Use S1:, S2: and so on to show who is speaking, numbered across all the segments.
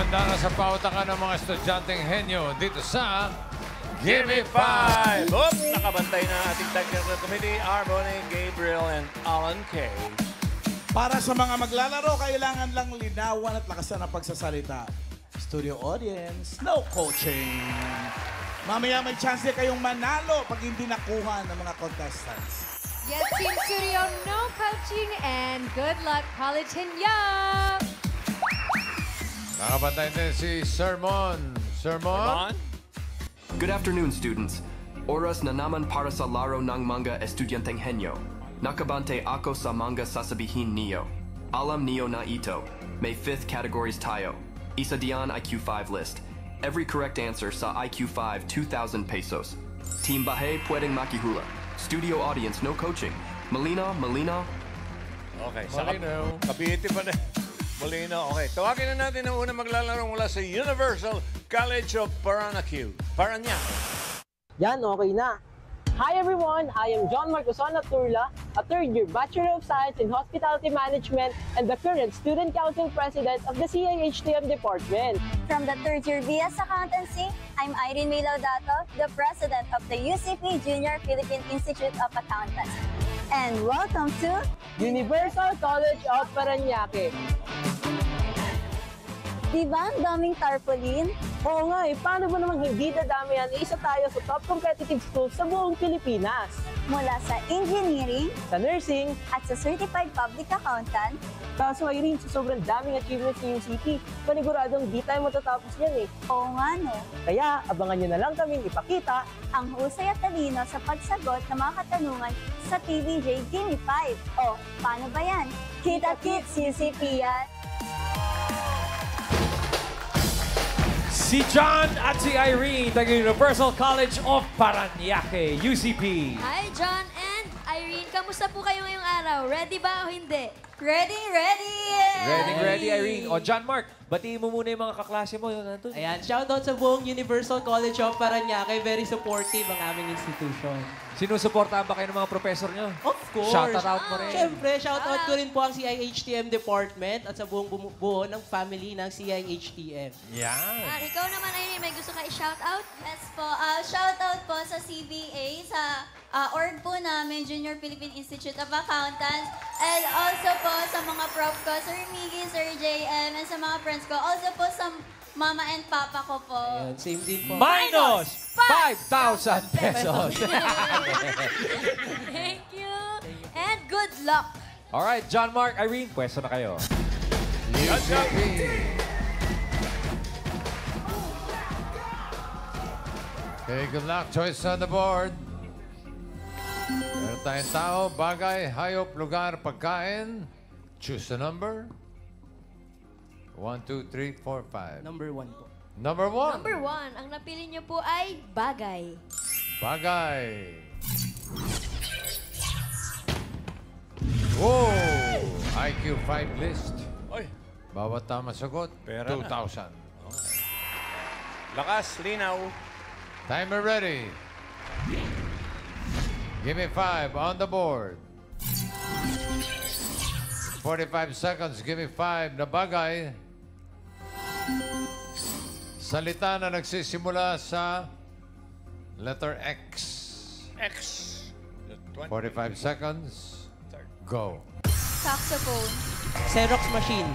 S1: Handa na sa pautakan ng mga estudyanteng henyo dito sa
S2: Gimme 5! Oop! Nakabantay na ating technical committee, Arbonne, Gabriel, and Alan K.
S3: Para sa mga maglalaro, kailangan lang linawan at lakasan ang pagsasalita. Studio audience, no coaching. Mamaya may chance kayong manalo pag hindi nakuha ng mga contestants.
S4: Yes, Team Studio, no coaching, and good luck, College Henyo!
S1: Nakabantay din si Sermon. Sermon?
S5: Good afternoon, students. Oras na naman para sa laro ng mga estudyanteng henyo. Nakabante ako sa mga sasabihin niyo. Alam niyo na ito. May 5th categories tayo. Isa diyan IQ 5 list. Every correct answer sa IQ 5, 2,000 pesos. Team Bahay pwedeng makihula. Studio audience, no coaching. Malinaw, malinaw.
S2: Okay, sa
S1: Malinaw.
S2: Cavite pa na. Molino, okay. Tawagin na natin ang unang maglalaro mula sa Universal College of Paranaque.
S6: Yan, okay na. Hi everyone, I am John Marcosona Turla, a third-year Bachelor of Science in Hospitality Management and the current Student Council President of the CIHTM Department.
S7: From the third-year BS Accountancy, I'm Irene May Laudato, the President of the UCP Junior Philippine Institute of Accountants. And welcome to
S6: Universal College of Paranaque.
S7: Diba ang daming tarpaulin?
S6: Oo nga eh, paano ba namang hindi dadami yan? Isa tayo sa top competitive schools sa buong Pilipinas.
S7: Mula sa engineering
S6: Sa nursing,
S7: at sa certified public accountant,
S6: kaso Irene, sa sobrang daming achievements ni UCP, paniguradong di tayo matatapos yan eh.
S7: oo nga no,
S6: Kaya abangan nyo na lang kaming ipakita
S7: ang husay at talino sa pagsagot ng mga katanungan sa TVJ Gimme 5. O, paano ba yan? Kita-kits UCP yan!
S8: Si John at si Irene, taga Universal College of Paranaque, UCP.
S4: Hi, John and Irene. Kamusta po kayo ngayong araw? Ready ba o hindi?
S7: Ready, ready!
S8: Ready, Irene. O, John Mark, batiin mo muna yung mga kaklase mo. Yun, nandun.
S6: Ayan, shoutout sa buong Universal College of Paranaque. Very supportive ang aming institution.
S8: Sinusuportahan ba kayo ng mga professor nyo?
S6: Of course.
S8: Shout out mo rin.
S6: Siyempre, shoutout ko rin po ang CIHTM Department at sa buong buo ng family ng CIHTM.
S1: Yan.
S4: Ikaw naman, Irene, may gusto ka i-shoutout?
S7: Yes po, shoutout po sa CBA, sa org po namin, Junior Philippine Institute of Accountants, and also po sa mga prof ko, Sir Miggy, Sir JM, and sa mga friends ko. Also po sa mama and papa ko po.
S6: Ayan, same din po.
S8: Minus 5,000 pesos.
S4: Thank you. And good luck.
S8: Alright, John Mark, Irene, pwesto na kayo.
S1: UCP. Okay, good luck. Choice on the board. Meron tayong tao, bagay, hayop, lugar, pagkain. Choose a number. 1, 2, 3, 4, 5.
S6: Number 1 po.
S1: Number 1.
S4: Number 1, ang napili niyo po ay bagay.
S1: Bagay. Whoa! IQ 5 list.
S2: Oy,
S1: Bawat tama sagot,
S2: Pera na.
S1: 2,000.
S2: lakas, linaw.
S1: Timer ready. Give me 5 on the board. 45 seconds, give me 5 na bagay. Salita na nagsisimula sa letter X.
S2: X.
S1: 45 seconds. Go.
S7: Saxophone.
S6: Xerox machine.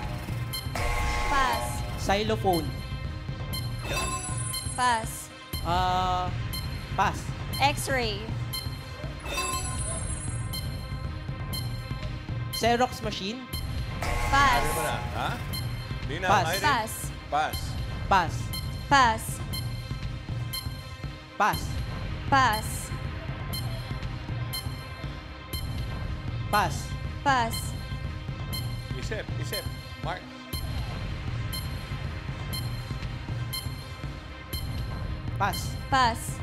S7: Pass.
S6: Xylophone.
S7: Pass.
S6: Pass.
S7: X-ray.
S6: Xerox machine.
S7: Pass.
S2: Ano mo na, ha? Linaw,
S6: Pass.
S2: Irene.
S7: Pass.
S2: Pass.
S6: Pass.
S7: Pass.
S6: Pass.
S7: Pass.
S6: Pass.
S7: Pass.
S2: Isip, isip. Mark.
S6: Pass.
S7: Pass.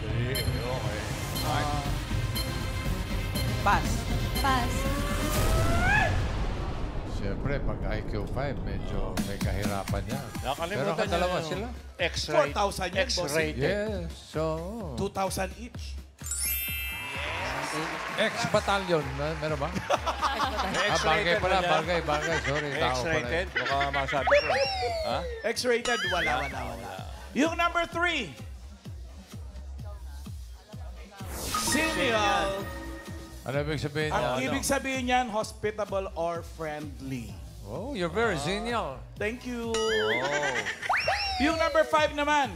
S2: Okay. Mark.
S6: Pass.
S7: Pass.
S1: Siyempre, pag IQ 5, medyo may kahirapan yan. Pero
S2: Nakalimutan niyo
S1: dalawa
S2: yung
S1: sila.
S2: X-rate.
S3: 4,000 yan,
S2: X-rated.
S1: Yes, so...
S3: 2,000 each.
S1: Ex-battalion. Meron ba?
S2: May
S1: Bagay
S2: X-rated
S1: pala.
S2: ba yan?
S1: Bagay. Sorry.
S2: May
S1: Tao pala.
S2: X-rated? Baka masabi ko. Ha?
S3: X-rated? Wala. Yung number 3. Senior.
S1: Ano ibig sabihin niya?
S3: Ang ibig sabihin niyan, hospitable or friendly.
S1: Oh, you're very genial.
S3: Thank you.
S2: Oh.
S3: Yung number 5 naman.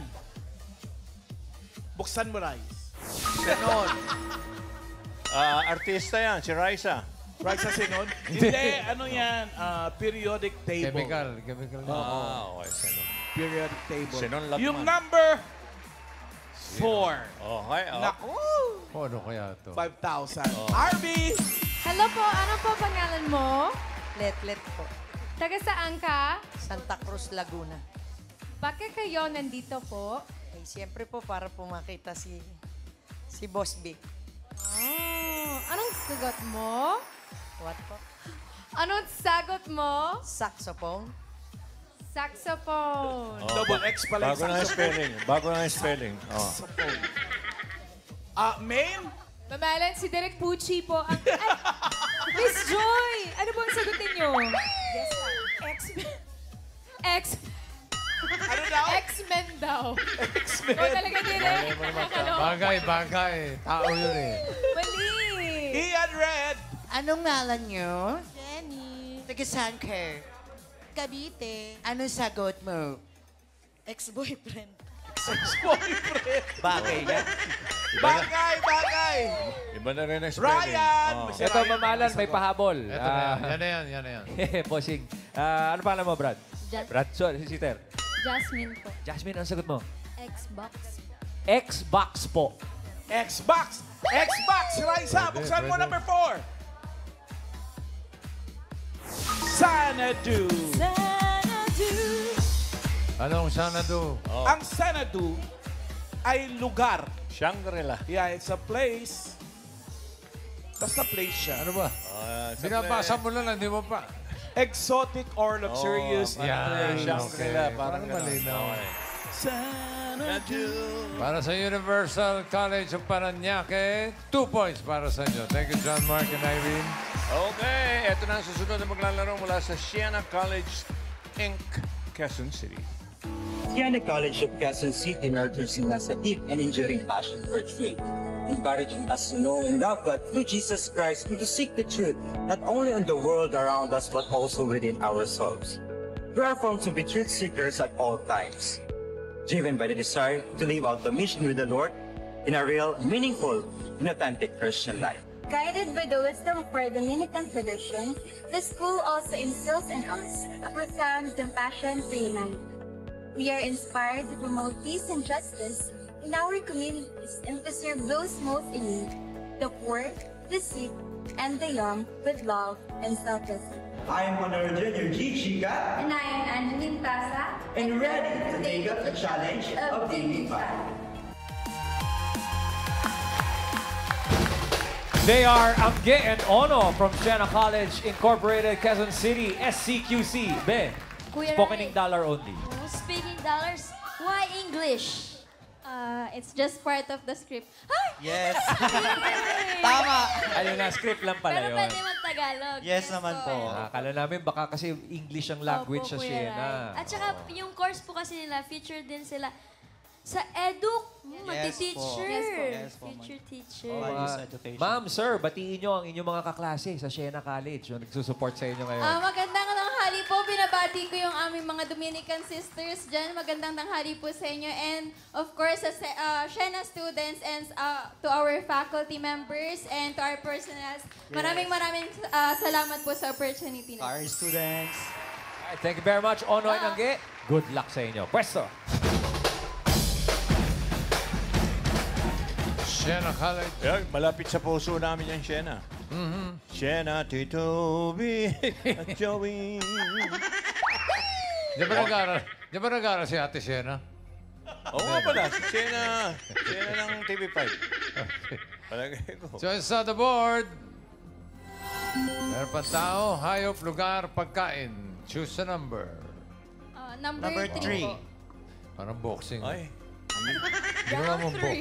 S3: Buksan mo, Rice.
S2: Senon. Artista yan, si Raisa.
S3: Rice sa Sinon? Hindi, ano yan? Periodic table.
S1: Chemical.
S2: Okay, Senon.
S3: Periodic table.
S2: Sinon Latman.
S3: Yung number 4.
S2: Okay,
S3: Naku!
S1: Oh, ano kaya ito?
S3: 5,000. RB!
S4: Hello po, ano po pangalan mo?
S9: Letlet po.
S4: Taga saan ka?
S9: Santa Cruz, Laguna.
S4: Bakit kayo nandito po?
S9: Ay, siyempre po para po makita si Boss Big.
S4: Oh, anong sagot mo?
S9: What po?
S4: Anong sagot mo?
S9: Saxophone.
S4: Saxophone.
S3: Double X pala
S2: Bago na yung spelling. Bago na yung spelling. Oh.
S3: Main?
S4: Mamalan, si Derek Pucci po. Ay, Miss Joy! Ano po ang sagutin niyo?
S9: Yes, ma'am.
S3: Ano daw?
S4: X-Men daw.
S3: X-Men.
S4: O talaga, Derek.
S1: Bagay. Tao yun eh.
S4: Mali.
S3: Ian Red.
S10: Anong ngalan nyo? Jenny. Taga-saan ka? Cavite. Anong sagot mo?
S9: Ex-boyfriend.
S3: Ex-boyfriend.
S8: Bagay yan.
S3: Bagay.
S2: Iba na rin ang spelling.
S3: Ryan.
S2: Oh.
S8: Ito, mamalan, may pahabol.
S1: Ito na yan. Yan na yan.
S8: Bossing. Ano pala mo, Brad? Brad, sorry, si Ter.
S4: Jasmine po.
S8: Jasmine, ang sagot mo?
S4: Xbox.
S8: Xbox po.
S3: Xbox. Raisa, buksan mo
S1: pwede.
S3: number 4. Xanadu.
S1: Anong Xanadu?
S2: Oh.
S3: Ang Xanadu ay lugar.
S2: Shangri-La.
S3: Yeah, it's a place. Basta place siya.
S1: Ano ba? Binabasa mo lang, hindi mo pa.
S3: Exotic or luxurious.
S1: Yan.
S2: Shangri-La.
S1: Okay.
S2: Parang
S1: Parang malinaw.
S2: Okay.
S3: Xanadu.
S1: Para sa Universal College of Paranaque, 2 points para sa inyo. Thank you, John, Mark, and Irene.
S2: Okay, ito na ang susunod na maglalaro mula sa Siena College, Inc., Quezon City.
S11: Siena College of Quezon City nurtures in us a deep and enduring passion for faith, encouraging us to know and love God through Jesus Christ and to seek the truth, not only in the world around us, but also within ourselves. We are formed to be truth seekers at all times, driven by the desire to live out the mission with the Lord in a real, meaningful, and authentic Christian life.
S7: Guided by the wisdom of our Dominican tradition, the school also instills in us a profound compassion for humanity. We are inspired to promote peace and justice in our communities and to serve those most in need, the poor, the sick, and the young with love and selflessness.
S11: I am Honor Junior G. Chica,
S7: And I am Angeline Plaza,
S11: and ready to take up the challenge of Daily 5.
S8: They are Angge and Ono from Siena College Incorporated, Quezon City, SCQC. Be,
S7: Kuya
S8: spoken
S7: Rai.
S8: in dollar only.
S7: Speaking dollars, why English? It's just part of the script. Ay!
S11: Yes.
S7: Tama!
S8: Ayun na, script lang pala
S7: Pero
S8: yun.
S7: pwede mag-Tagalog.
S11: Yes naman po.
S8: Akala namin baka kasi English ang language sa
S7: Opo, Kuya
S8: Siena.
S7: Rai. At saka yung course po kasi nila, featured din sila sa Eduk. Mati-teacher.
S11: Yes po, ma'am.
S7: Future teacher.
S11: Values education.
S8: Ma'am, sir, batiin nyo ang inyong mga kaklase sa Siena College yung nagsusupport sa inyo ngayon.
S7: Magandang tanghali po. Binabati ko yung aming mga Dominican sisters dyan. Magandang tanghali po sa inyo. And of course, sa Siena students and to our faculty members and to our personals. Maraming salamat po sa opportunity na.
S11: Our students.
S8: Alright, thank you very much, Ono and Angge. Good luck sa inyo. Pwesto!
S1: Siena College.
S2: Yeah, malapit sa puso namin yung Siena. Siena, Tito B, at Joey.
S1: Di ba nag-aaral si Ate Siena?
S2: Oo nga pala, si Siena. Siena ng TV5. Palagay ko.
S1: So it's on the board. Meron pa tao, hayop, lugar, pagkain. Choose a number.
S7: Number 3 po.
S1: Parang boxing.
S2: Ay,
S1: Ginawa mong box.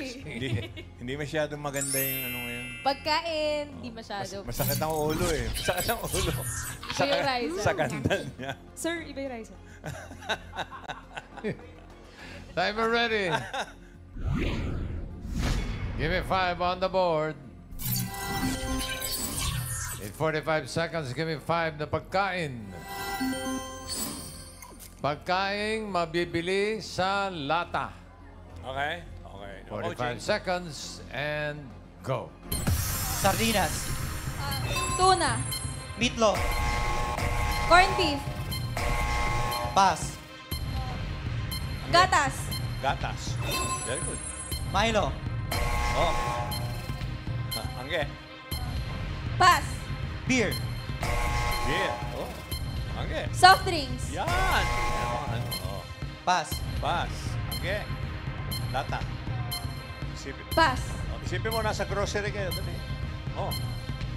S2: Hindi masyadong maganda yung ano ngayon.
S4: Pagkain, di masyado.
S2: Masakit ang ulo eh. Masakit ang ulo.
S4: Iba yung rice.
S2: Sa ganda niya.
S4: Sir, iba yung rice.
S1: Timer ready. Give me 5 on the board. In 45 seconds, give me 5 na pagkain. Pagkain mabibili sa lata.
S2: Okay? Okay.
S1: 45 seconds and go.
S10: Sardinas.
S7: Tuna.
S10: Meatloaf.
S7: Corned beef.
S10: Pass.
S7: Gatas.
S2: Gatas. Very good.
S10: Milo.
S2: Oh. Angge.
S7: Pass.
S10: Beer.
S2: Beer. Oh. Angge.
S7: Soft drinks.
S2: Yan. Ano? Oh.
S10: Pass.
S2: Pass. Angge. Lata. Isipin.
S7: Pass.
S2: Oh, isipin mo, nasa grocery kayo. Dali. Oh.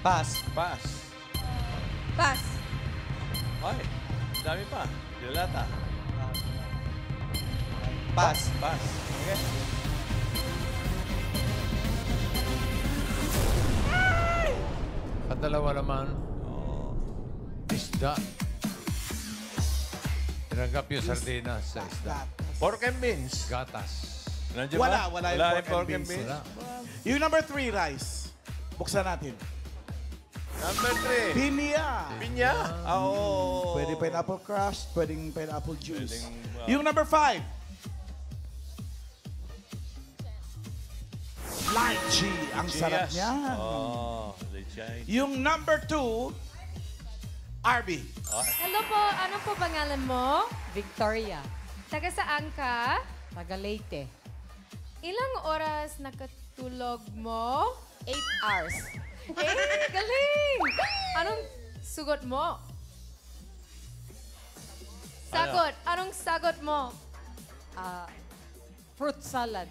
S10: Pass.
S2: Pass.
S7: Pass.
S2: Ay. Dami pa. Lata.
S10: Pass.
S2: Pass. Okay.
S1: At dalawa naman.
S2: Oh.
S1: Isda. Tinanggap yung sardinas sa isda.
S2: Pork and beans.
S1: Gatas.
S2: Nandiyan
S3: Wala,
S2: ba?
S3: wala yung pork and beans.
S1: Wala.
S3: Yung number 3, rice. Buksan natin.
S2: Number 3.
S3: Pinya.
S2: Pinya? Oo.
S3: Pwede pineapple crust, pwedeng pineapple juice.
S2: Pwedeng,
S3: Yung number 5. Lychee. Ang sarap
S2: Cheers.
S3: niyan.
S2: Oh, lychee.
S3: Yung number 2, Arby.
S4: Hello po, ano po pangalan mo?
S12: Victoria,
S4: Taga saan ka?
S12: taga Leyte.
S4: Ilang oras nakatulog mo?
S12: 8 hours.
S4: Galing! Anong sugot mo? Sagot. Anong sagot mo?
S12: Fruit salad.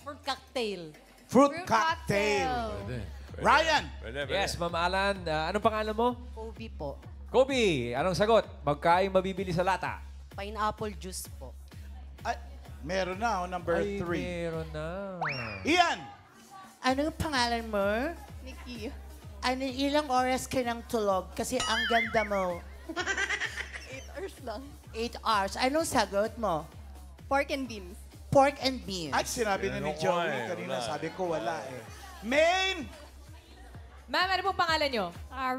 S12: Fruit cocktail.
S3: Fruit cocktail.
S1: Pwede.
S3: Ryan.
S2: Pwede, pwede.
S8: Yes, Ma'am Alan. Anong pangalan mo?
S12: Kobe po.
S8: Kobe, anong sagot? Magkain mabibili sa lata.
S12: Pineapple juice po.
S3: Ay, meron na, number 3.
S8: meron na.
S3: Ian.
S10: Anong pangalan mo?
S7: Nikki.
S10: Ano, ilang oras ka ng tulog? Kasi ang ganda mo.
S7: 8 hours lang.
S10: 8 hours. Anong sagot mo?
S7: Pork and beans.
S10: Pork and beans.
S3: Ay, sinabi na ni
S2: Tinanong ko
S3: Joey
S2: eh,
S3: kanina.
S2: wala
S3: Sabi ko wala eh. Main.
S4: Ma'am, ano pong pangalan nyo?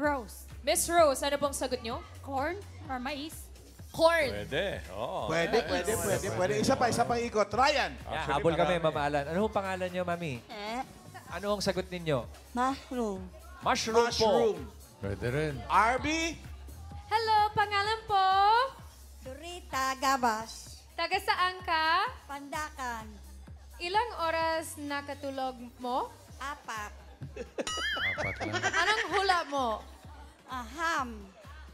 S12: Rose.
S4: Miss Rose, ano pong sagot nyo?
S12: Corn or mais?
S4: Corn.
S2: Pwede. Oo.
S3: Pwede. Isa pa ikot. Ryan.
S8: Yeah,
S2: Actually,
S8: habol kami,
S2: marami.
S8: Ma'am Alan. Ano ang pangalan nyo, Mami? Ano ang sagot ninyo?
S10: Mushroom.
S8: Mushroom, po.
S1: Pwede rin.
S3: Arby.
S4: Hello, pangalan po?
S10: Dorita Gabas.
S4: Taga saan ka?
S10: Pandakan.
S4: Ilang oras nakatulog mo?
S10: 4.
S1: Apat lang.
S4: Anong hula mo?
S10: Ham.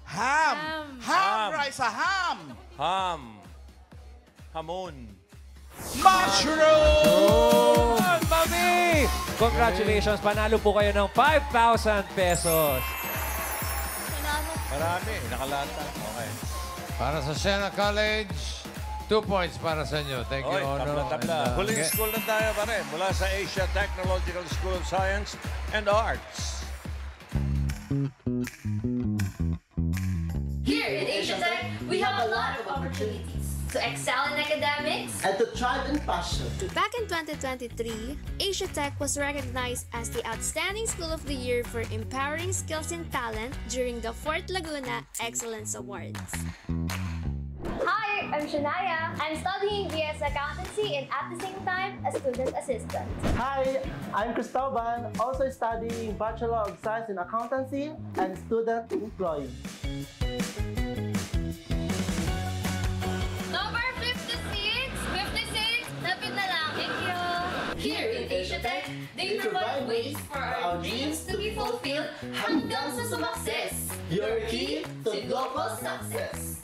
S3: Ham.
S2: Ham.
S3: Rice, a ham.
S2: Ham. Hamon.
S3: Mushroom.
S8: Mami! Congratulations! Panalo po kayo ng 5,000 pesos.
S2: Marami. Nakalata. Okay.
S1: Para sa Siena College, 2 points para sa inyo. Thank you,
S2: Oy,
S1: Ono.
S2: tabla-tabla.
S1: And,
S2: Huling
S1: okay.
S2: school na tayo pa rin. Mula sa Asia Technological School of Science and Arts.
S13: Here in Asia Tech, we have a lot of opportunities to excel in academics
S14: and to thrive in passion.
S15: Back in 2023, Asia Tech was recognized as the Outstanding School of the Year for empowering skills and talent during the 4th Laguna Excellence Awards.
S13: Hi, I'm Shania. I'm studying BS Accountancy and at the same time, a student assistant.
S14: Hi, I'm Cristobal, also studying Bachelor of Science in Accountancy and student employee.
S13: Number 56! 56! Lapit na lang. Thank you. Here in Asia Tech, they provide ways for our dreams to be fulfilled hanggang sa sumakses.
S14: Your key to global success.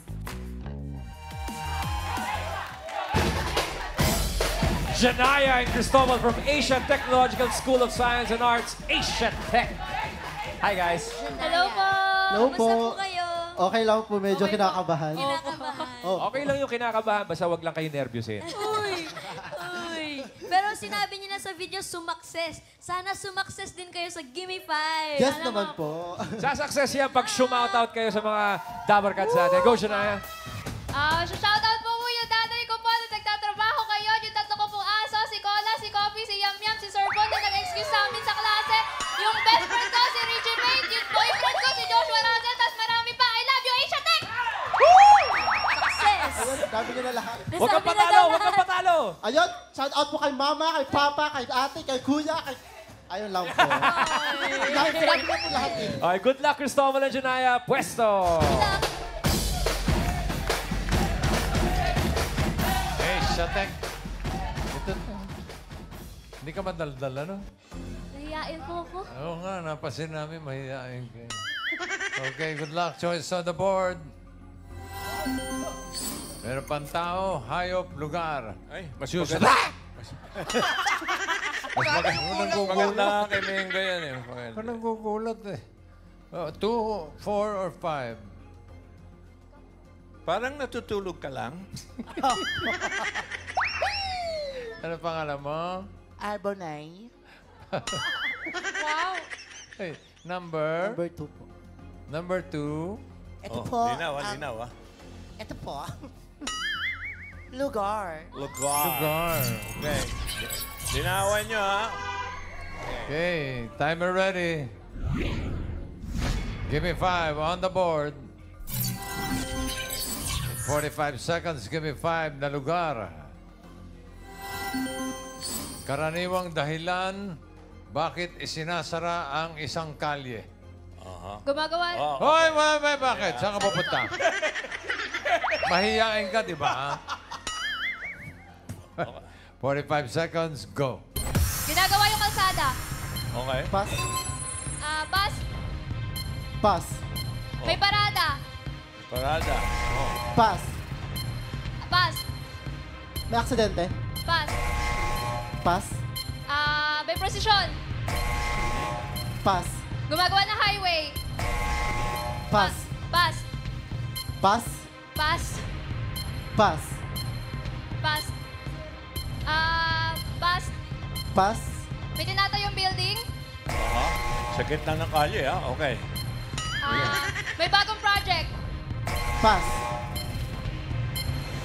S8: Janaya and Cristobal from Asian Technological School of Science and Arts, Asia Tech. Hi, guys.
S13: Hello po!
S14: Hello po.
S13: Kumusta po kayo?
S14: Okay lang po, medyo kinakabahan.
S13: Kinakabahan.
S14: Oh.
S8: Okay lang yung kinakabahan, basta wag lang kayo nervyusin.
S13: Uy! Uy!
S7: sinabi niyo na sa video, sumakses. Sana sumakses din kayo sa Gimme 5.
S14: Yes
S7: Alam
S14: naman
S7: mo,
S14: po.
S8: Sa-success yan pag out out kayo sa mga Dabarkad sa atin. Go, Shania.
S13: Shoutout po yung tatay ko po na nagtatrabaho kayo. Yung tatlo ko pong aso, si Cola, si Coffee, si Yam Yam, si Sir Bon na nag-excuse sa amin sa klase. Yung best friend ko, si Richie Bate. Yung boyfriend ko, si Joshua Razel. Tapos marami pa. I love you, Asia Tech!
S7: success.
S14: Ayun, dami nyo na lahat.
S8: Huwag kang patalo, huwag kang patalo.
S14: Ayun, shout out po kay mama, kay papa, kay ate, kay kuya, kay... Ayun lang po. Lahat sinabi na po lahat eh.
S8: Okay, good luck, Cristobal and Janaya. Pwesto!
S1: Hey, Shatek. Ito. Hindi ka madaldal, ano?
S13: Nahiyain po ako.
S1: Oo nga, napasin namin, mahihain kayo. Okay, good luck. Choice on the board. Meron pang tao, hayop, lugar.
S2: Ay, mas
S1: Choose.
S2: maganda kay Menga yan eh.
S1: Parang gugulat eh. 2, 4, or 5?
S2: Parang natutulog ka lang.
S1: Ano pangalan mo?
S10: Arbonay.
S13: Wow.
S1: Hey, number?
S14: Number 2 po.
S1: Number 2.
S10: Ito po.
S2: Linaw ah.
S10: Ito po. Lugar.
S1: Lugar.
S2: Okay. Linawan nyo ha.
S1: Okay, timer ready. Give me 5 on the board. 45 seconds, give me 5 na lugar. Karaniwang dahilan, bakit isinasara ang isang kalye?
S13: Gumagawa.
S1: Hoy, bakit? Saan ka pupunta? Mahihain ka, di ba? 45 seconds, go.
S13: Ginagawa yung kalsada.
S2: Okay.
S14: Pass.
S13: Bus.
S14: Pass.
S13: May parada.
S2: Parada.
S14: Pass.
S13: Bus.
S14: May aksidente.
S13: Bus.
S14: Pass.
S13: May prosesyon.
S14: Pass.
S13: Gumagawa ng highway.
S14: Pass.
S13: Bus.
S14: Pass.
S13: Pass.
S14: Pass.
S13: Pass. Bus.
S14: Pass.
S13: May tinatayong building.
S2: Sa gitna ng kalye ha. Okay.
S13: May bagong project.
S14: Pass.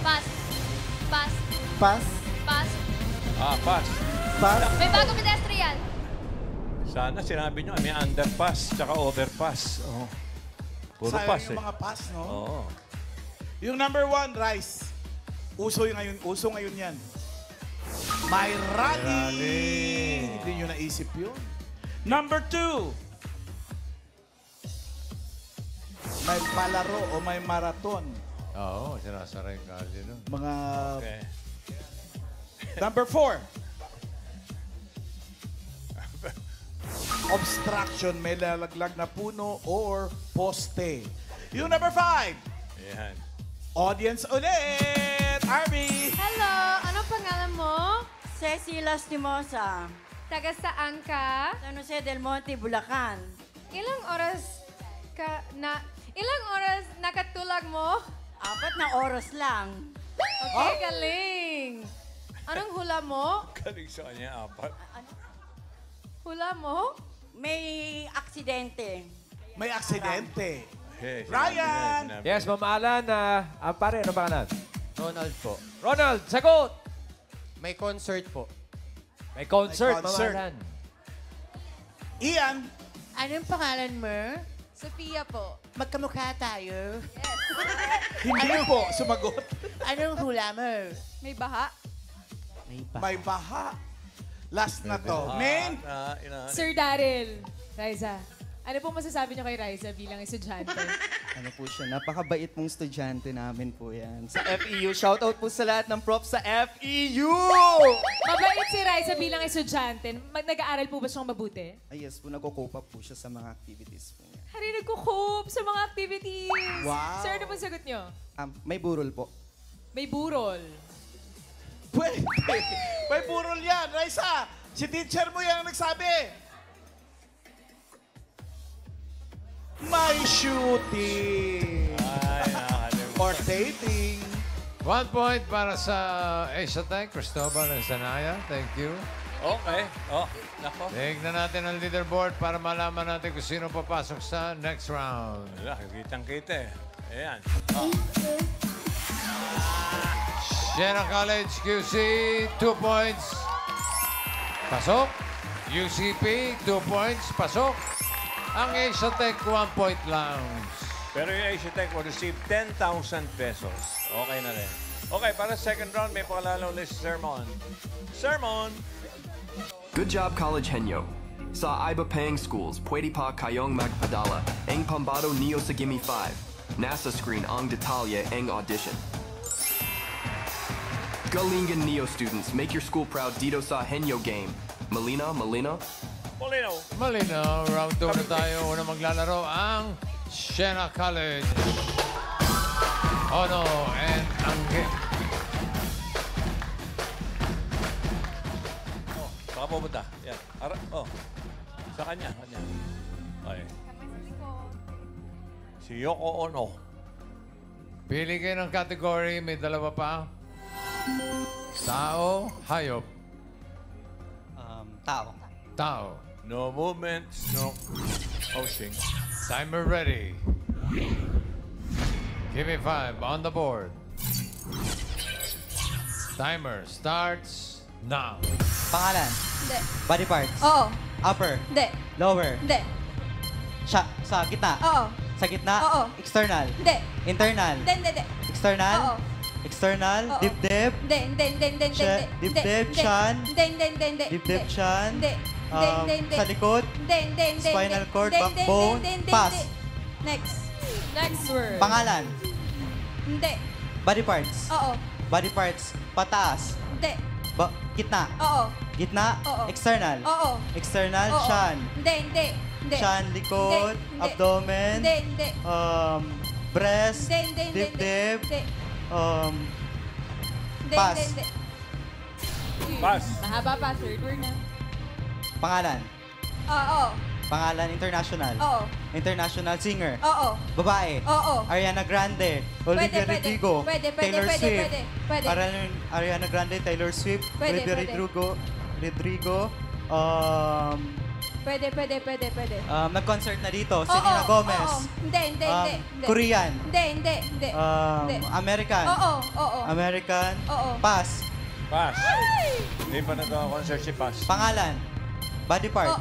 S13: Pass. Pass.
S14: Pass.
S13: Pass.
S2: Pass.
S14: Pass.
S13: May bagong pedestrian.
S2: Sana sinabi nyo, may underpass tsaka overpass. Oh. Puro
S3: Sayang
S2: pass
S3: yung
S2: eh.
S3: mga pass, no?
S2: Oo.
S3: Yung number 1, rice. Uso ngayon yan. May rally. Hindi nyo naisip yun. Number 2. May palaro o may marathon.
S1: Oo, sinasara yung kalye nun.
S3: Mga...
S2: Okay.
S3: Number 4. Obstruction, may lalaglag na puno or poste. Yung number 5.
S2: Ayan.
S3: Audience ulit! Arby!
S4: Hello! Anong pangalan mo?
S12: Ceci Lastimosa.
S4: Taga saan ka?
S12: San Jose del Monte, Bulacan.
S4: Ilang oras nakatulog mo?
S12: 4 na oras lang.
S4: Okay, galing. Anong hula mo?
S2: Galing sa kanya, 4.
S4: Hula mo?
S12: May aksidente.
S3: May aksidente.
S2: Hey,
S3: Ryan!
S8: Yes, Ma'am Alan. Pare, ano pangalan?
S16: Ronald po.
S8: Ronald, sagot!
S16: May concert po.
S8: May concert,
S3: May
S8: Ma'am
S3: concert.
S8: Alan.
S3: Ian!
S10: Anong pangalan mo?
S4: Sophia po.
S10: Magkamukha tayo.
S3: Hindi po, sumagot.
S10: Anong hula mo?
S4: May baha?
S3: May baha. Last na to. Main!
S4: Sir Daryl. Raisa, ano pong masasabi niyo kay Raisa bilang estudyante?
S16: Ano po siya, napakabait pong estudyante namin po yan. Sa FEU, shoutout po sa lahat ng prof sa FEU!
S4: Mabait si Raisa bilang estudyante. Nag-aaral po ba siyang mabuti?
S16: Ay yes po, nagko-cope up po siya sa mga activities po niya.
S4: Hari, nagko-cope sa mga activities.
S3: Wow.
S4: Sir, ano pong sagot niyo?
S16: May burol po.
S4: May burol.
S3: Pwede. May burol yan. Raisa, si teacher mo yan ang nagsabi. May shooting.
S2: Ay, nakakalimutan.
S3: Or dating.
S1: 1 point para sa Asia Tech, Cristobal and Zanaya. Thank you.
S2: Okay. Oh, nako.
S1: Tignan natin ang leaderboard para malaman natin kung sino papasok sa next round.
S2: Wala, kitang-kita eh. Ayan. Oh.
S1: Siena College QC, 2 points. Pasok. UCP, 2 points. Pasok. Ang Asia Tech, 1 point lang.
S2: Pero yung Asia Tech will receive 10,000 pesos. Okay na rin. Okay, para second round, may pakalala ulit si Sermon. Sermon!
S5: Good job, College Henyo. Sa Iba Pang Schools, Pwede pa kayong magpadala. Ang pambado niyo sa Gimme 5. NASA screen ang detalye ang audition. Galingan Neo students, make your school proud dito sa Henyo game. Malina, Malina?
S2: Molino.
S1: Malinaw, round 2 na tayo. Una maglalaro ang Siena College. Ono and Angge.
S2: Oh, baka pupunta. Yan. Oh. Sa kanya. Okay. Si Yoko Ono.
S1: Pili kayo ng category. May dalawa pa. Tao, hayop.
S16: Tao.
S1: Tao.
S2: No movements, no hosting.
S1: Timer ready. Give me 5 on the board. Timer starts now.
S16: Pangalan.
S12: Hindi.
S16: Body parts.
S12: Oo.
S16: Upper.
S12: Hindi.
S16: Lower.
S12: Hindi.
S16: Sa gitna.
S12: Oo.
S16: Sa gitna.
S12: Oo.
S16: External.
S12: Hindi.
S16: Internal.
S12: Hindi.
S16: External.
S12: Oo.
S16: External.
S12: Oo.
S16: Dibdib.
S12: Hindi.
S16: Dibdib, chan.
S12: Hindi.
S16: Dibdib, chan.
S12: Hindi.
S16: Sa likod.
S12: Hindi.
S16: Spinal cord,
S12: Hindi.
S16: backbone.
S12: Hindi.
S16: Pass.
S12: Next word.
S16: Pangalan.
S12: Hindi.
S16: Body parts.
S12: Oo.
S16: Body parts. Pataas.
S12: Hindi.
S16: Gitna.
S12: Oo.
S16: Gitna.
S12: Oo.
S16: External.
S12: Oo.
S16: External,
S12: Oo.
S16: chan.
S12: Hindi.
S16: Chan, likod,
S12: Hindi.
S16: abdomen.
S12: Hindi.
S16: Breast.
S12: Hindi.
S16: Dibdib.
S12: Hindi.
S16: Pass.
S12: Hindi.
S2: Pass.
S12: Mahaba pa. Third word na.
S16: Pangalan.
S12: Oo.
S16: Pangalan international.
S12: Oo.
S16: International singer.
S12: Oo.
S16: Babae.
S12: Oo.
S16: Ariana Grande. Olivia Rodrigo.
S12: Pwede.
S16: Taylor Swift.
S12: Pwede.
S16: Ariana Grande, Taylor Swift.
S12: Pwede,
S16: Olivia
S12: pwede.
S16: Rodrigo.
S12: Pwede.
S16: Nag-concert na dito. Selena Gomez.
S12: Oo. Hindi.
S16: Korean.
S12: Hindi.
S16: American.
S12: Oo.
S16: American.
S12: Oo.
S16: Pass.
S2: Pass. Hindi pa nag-concert si Pass.
S16: Pangalan. Body part.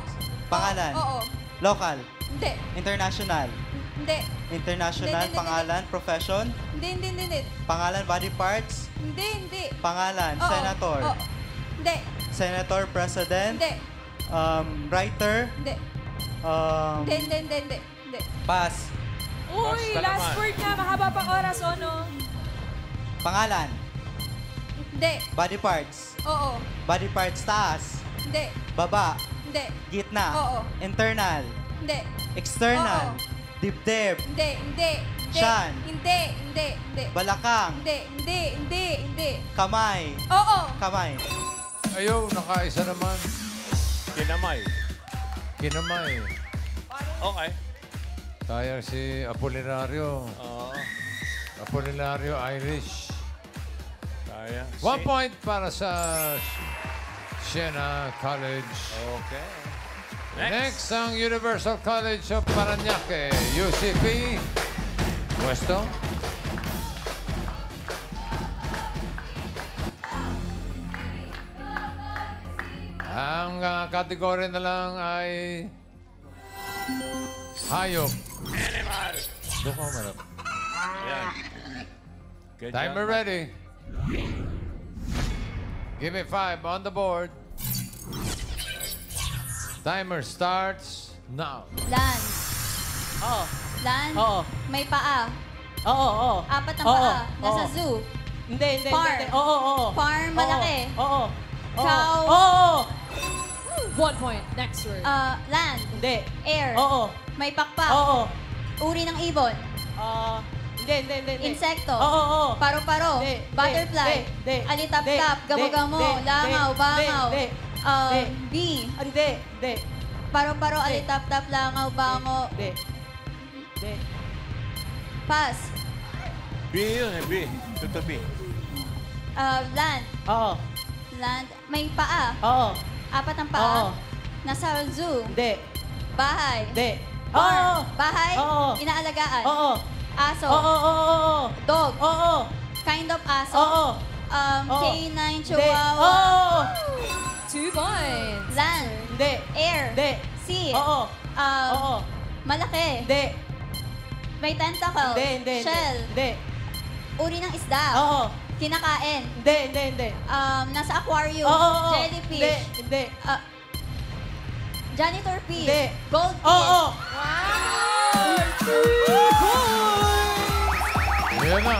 S16: Pangalan.
S12: Oo.
S16: Local.
S12: Hindi.
S16: International.
S12: Hindi.
S16: International.
S12: Hindi.
S16: Pangalan. Profession.
S12: Hindi.
S16: Pangalan. Body parts.
S12: Hindi.
S16: Pangalan.
S12: Oo.
S16: Senator.
S12: Oo. Hindi.
S16: Senator. President.
S12: Hindi.
S16: Writer.
S12: Hindi. Hindi.
S16: Pass.
S4: Uy,
S2: Basta
S4: last
S2: naman.
S4: word na. Mahaba pang oras, Ono.
S16: Pangalan.
S12: Hindi.
S16: Body parts.
S12: Oo.
S16: Body parts. Taas.
S12: Hindi.
S16: Baba.
S12: Hindi.
S16: Gitna.
S12: Oo.
S16: Internal.
S12: Hindi.
S16: External.
S12: Oo.
S16: Dibdib.
S12: Hindi.
S16: Shan.
S12: Hindi.
S16: Balakang.
S12: Hindi.
S16: Kamay.
S12: Oo.
S16: Kamay.
S1: Ayaw, nakaisa naman.
S2: Kinamay. Okay.
S1: Sayang si Apolinario.
S2: Oo.
S1: Apolinario Irish.
S2: Sayang.
S1: 1 point para sa Siena College.
S2: Okay.
S1: Next ang Universal College of Parañaque, UCP. Puesto. Ang kategory na lang ay hayop.
S2: Animal.
S1: Doon ka umarap.
S2: Ayan. Good
S1: Timer
S2: job.
S1: ready. Give me 5 on the board. Timer starts now.
S7: Land.
S16: Oo.
S7: Land.
S16: Oo.
S7: May paa.
S16: Oo.
S7: 4 na paa. Nasa zoo.
S16: Hindi.
S7: Farm.
S16: Oo.
S7: Farm malaki.
S16: Oo.
S7: Cow.
S16: Oo.
S4: 1 point. Next word.
S7: Land.
S16: Hindi.
S7: Air.
S16: Oo.
S7: May pakpak.
S16: Oo.
S7: Uri ng ibon.
S16: Hindi.
S7: Insekto.
S16: Oo.
S7: Paro-paro.
S16: Hindi.
S7: Butterfly.
S16: Hindi.
S7: Alitap-tap. Gamo-gamo. Langaw. Bangaw. Bee.
S16: Hindi.
S7: Paro-paro. Alitap-tap. Langaw. Bango.
S16: Hindi.
S7: Pass.
S2: B yun eh, B. Tuto B.
S7: Land.
S6: Oo.
S7: Land. May paa.
S6: Oo.
S7: 4 ang paa.
S6: Oo.
S7: Nasa zoo.
S6: Hindi.
S7: Bahay.
S6: Hindi.
S7: Farm. Bahay.
S6: Oo.
S7: Inaalagaan.
S6: Oo.
S7: Aso.
S6: Oo.
S7: Dog.
S6: Oo.
S7: Kind of aso.
S6: Oo.
S7: Canine,
S6: Hindi.
S7: chihuahua.
S6: Oo.
S4: 2 points.
S7: Land.
S6: Hindi.
S7: Air.
S6: Hindi.
S7: Sea.
S6: Oo. Oo.
S7: Malaki.
S6: Hindi.
S7: May tentacle.
S6: Hindi.
S7: Shell.
S6: Hindi.
S7: Uri ng isda.
S6: Oo.
S7: Kinakain.
S6: Hindi.
S7: Nasa aquarium.
S6: Oo.
S7: Jellyfish.
S6: Hindi.
S7: Janitor fish.
S6: Hindi.
S7: Goldfish.
S6: Oo.
S1: Yan na.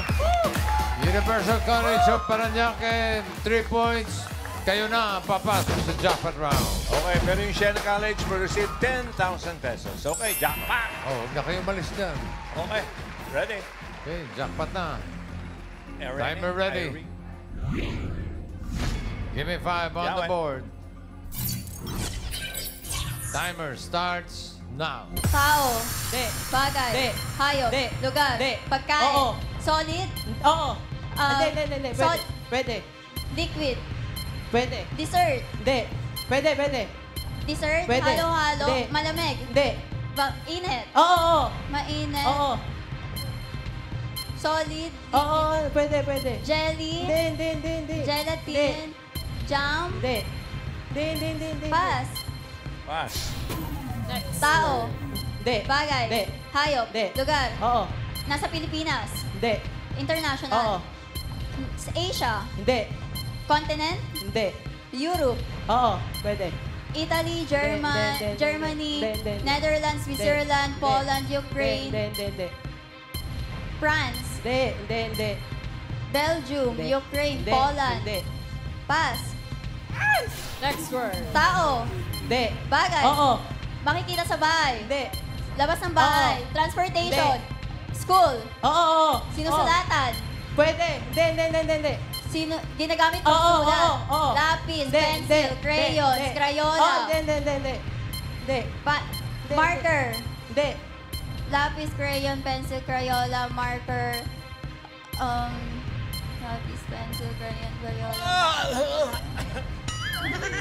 S1: Universal College of Paranaque, 3 points. Kayo na ang papasok sa jackpot round.
S2: Okay, pero yung Siena College will receive 10,000 pesos. Okay, jackpot!
S1: Oh, huwag na kayong malis dyan.
S2: Okay, ready?
S1: Okay, jackpot na.
S2: Ready?
S1: Timer ready. Give me 5 on the board. Timer starts now.
S7: Tao.
S6: Hindi.
S7: Bagay.
S6: Hindi.
S7: Hayop.
S6: Hindi.
S7: Lugar.
S6: Hindi.
S7: Pagkain.
S6: Oo.
S7: Solid.
S6: Oo. Hindi. Pwede.
S7: Liquid.
S6: Pwede.
S7: Dessert.
S6: Hindi. Pwede.
S7: Dessert.
S6: Pwede.
S7: Halo-halo.
S6: Hindi.
S7: Malamig.
S6: Hindi.
S7: Init.
S6: Oo.
S7: Mainit.
S6: Oo.
S7: Solid.
S6: Oo. Pwede.
S7: Jelly.
S6: Hindi.
S7: Gelatin. Jam.
S6: Hindi.
S7: Pass.
S2: Pass.
S7: Tao.
S6: Hindi.
S7: Bagay.
S6: Hindi.
S7: Hayop.
S6: Hindi.
S7: Lugar.
S6: Oo.
S7: Nasa Pilipinas.
S6: Hindi.
S7: International.
S6: Oo.
S7: Sa Asia.
S6: Hindi.
S7: Continent.
S6: Hindi.
S7: Europe.
S6: Oo. Pwede.
S7: Italy, Germany,
S6: Hindi.
S7: Netherlands, Switzerland, Poland, Ukraine,
S6: Hindi.
S7: France,
S6: Hindi.
S7: Belgium,
S6: Hindi.
S7: Ukraine,
S6: Hindi.
S7: Poland.
S6: Hindi.
S7: Pass.
S4: Next word.
S7: Tao.
S6: Hindi.
S7: Bagay.
S6: Oo.
S7: Makikita sa bahay.
S6: Hindi.
S7: Labas ng bahay.
S6: Oo.
S7: Transportation. School.
S6: Oo.
S7: Sinusulatan.
S6: Pwede. Hindi.
S7: Ginagamit pang sulat.
S6: Oo.
S7: Lapis,
S6: Hindi.
S7: pencil, crayons,
S6: Hindi.
S7: crayola.
S6: Hindi.
S7: Marker.
S6: Hindi.
S7: Lapis, crayon, pencil, crayola, marker. Lapis, pencil, crayon, crayola.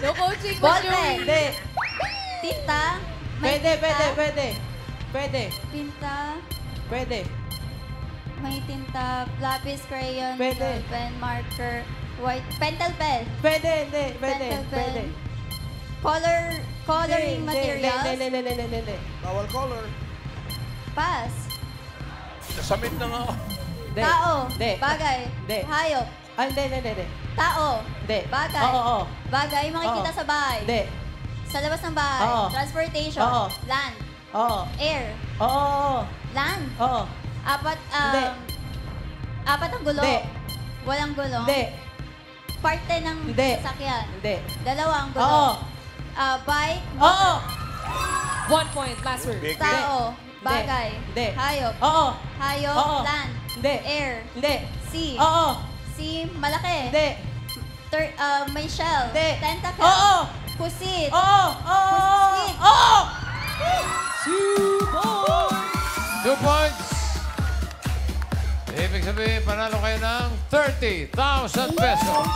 S4: No coaching.
S7: Ballpen.
S6: Hindi.
S7: Tinta. May
S6: Pwede.
S7: Tinta.
S6: Pwede.
S7: May tinta. Lapis, crayon,
S6: Pwede.
S7: pen, marker. White. Pentel pen.
S6: Pwede.
S7: Pentel pen. Coloring materials.
S6: Hindi.
S3: Bawal color.
S7: Pass.
S2: Nasamit na nga.
S7: Tao.
S6: Hindi.
S7: Bagay.
S6: Hindi.
S7: Hayop.
S6: Hindi.
S7: Tao.
S6: Hindi.
S7: Bagay.
S6: Oo.
S7: Bagay. Makikita
S6: Oo.
S7: sa bahay.
S6: Hindi.
S7: Sa labas ng bahay.
S6: Oo.
S7: Transportation.
S6: Oo.
S7: Land.
S6: Oo.
S7: Air.
S6: Oo.
S7: Land.
S6: Oo.
S7: Apat ang gulo.
S6: Hindi.
S7: Walang gulo.
S6: Hindi.
S7: Parte ng
S6: Hindi.
S7: sasakyan.
S6: Hindi.
S7: 2 ang gulo.
S6: Oo.
S7: Bike.
S6: Oo.
S4: 1 point. Last word.
S2: Big.
S7: Tao. Bagay.
S6: Hindi.
S7: Hayop.
S6: Oo.
S7: Hayop.
S6: Oo.
S7: Land.
S6: Hindi.
S7: Air.
S6: Hindi.
S7: Sea.
S6: Oo.
S7: Sea. Malaki.
S6: Hindi.
S7: May shell.
S6: Hindi.
S7: Tentacle.
S6: Oo.
S7: Pusit.
S6: Oo.
S7: Pusit.
S6: Oo.
S1: 2 points. Ibig sabihin, panalo kayo ng 30,000 pesos.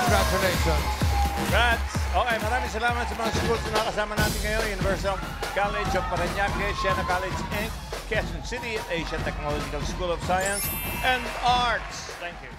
S1: Congratulations.
S2: Congrats! Okay, maraming salamat sa mga schools na nakasama natin ngayon. Universal College of Paranaque, Siena College, Inc., Quezon City, Asian Technological School of Science and Arts. Thank you.